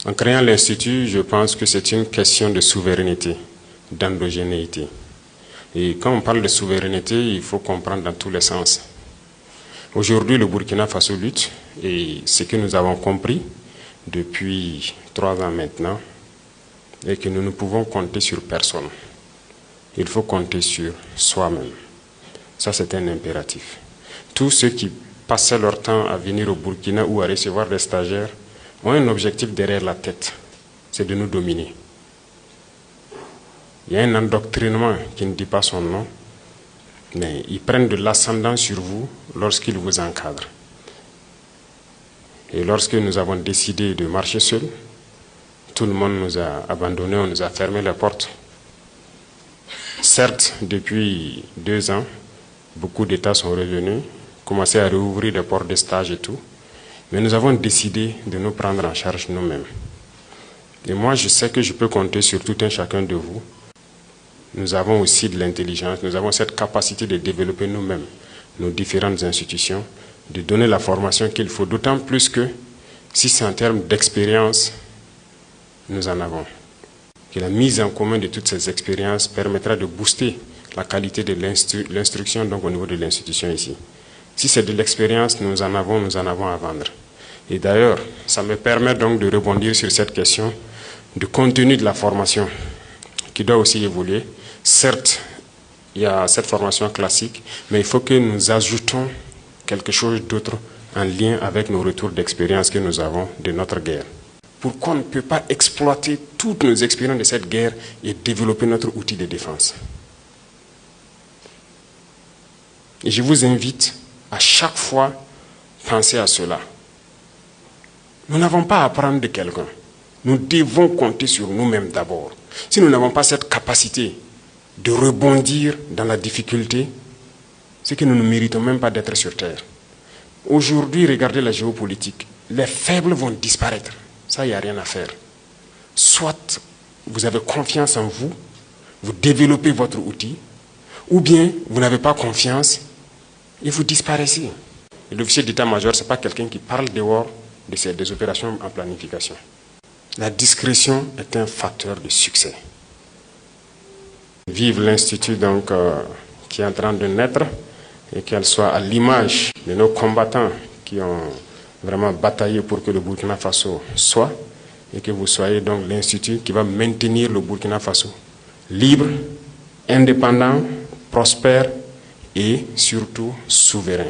En créant l'Institut, je pense que c'est une question de souveraineté, d'endogénéité. Et quand on parle de souveraineté, il faut comprendre dans tous les sens. Aujourd'hui, le Burkina Faso lutte, et ce que nous avons compris depuis 3 ans maintenant, est que nous ne pouvons compter sur personne. Il faut compter sur soi-même. Ça, c'est un impératif. Tous ceux qui passaient leur temps à venir au Burkina ou à recevoir des stagiaires ont un objectif derrière la tête, c'est de nous dominer. Il y a un endoctrinement qui ne dit pas son nom, mais ils prennent de l'ascendant sur vous lorsqu'ils vous encadrent. Et lorsque nous avons décidé de marcher seuls, tout le monde nous a abandonnés, on nous a fermé les portes. Certes, depuis 2 ans, beaucoup d'États sont revenus, commencé à rouvrir les portes de stage et tout, mais nous avons décidé de nous prendre en charge nous-mêmes. Et moi, je sais que je peux compter sur tout un chacun de vous. Nous avons aussi de l'intelligence, nous avons cette capacité de développer nous-mêmes nos différentes institutions, de donner la formation qu'il faut, d'autant plus que si c'est en termes d'expérience, nous en avons. Que la mise en commun de toutes ces expériences permettra de booster la qualité de l'instruction donc au niveau de l'institution ici. Si c'est de l'expérience, nous en avons à vendre. Et d'ailleurs, ça me permet donc de rebondir sur cette question du contenu de la formation qui doit aussi évoluer. Certes, il y a cette formation classique, mais il faut que nous ajoutons quelque chose d'autre en lien avec nos retours d'expérience que nous avons de notre guerre. Pourquoi on ne peut pas exploiter toutes nos expériences de cette guerre et développer notre outil de défense? Et je vous invite à chaque fois penser à cela. Nous n'avons pas à apprendre de quelqu'un. Nous devons compter sur nous-mêmes d'abord. Si nous n'avons pas cette capacité de rebondir dans la difficulté, c'est que nous ne méritons même pas d'être sur terre. Aujourd'hui, regardez la géopolitique. Les faibles vont disparaître. Ça, il n'y a rien à faire. Soit vous avez confiance en vous, vous développez votre outil, ou bien vous n'avez pas confiance et vous disparaissez. L'officier d'état-major, ce n'est pas quelqu'un qui parle dehors des opérations en planification. La discrétion est un facteur de succès. Vive l'Institut donc qui est en train de naître et qu'elle soit à l'image de nos combattants qui ont vraiment bataillé pour que le Burkina Faso soit, et que vous soyez donc l'Institut qui va maintenir le Burkina Faso libre, indépendant, prospère et surtout souverain.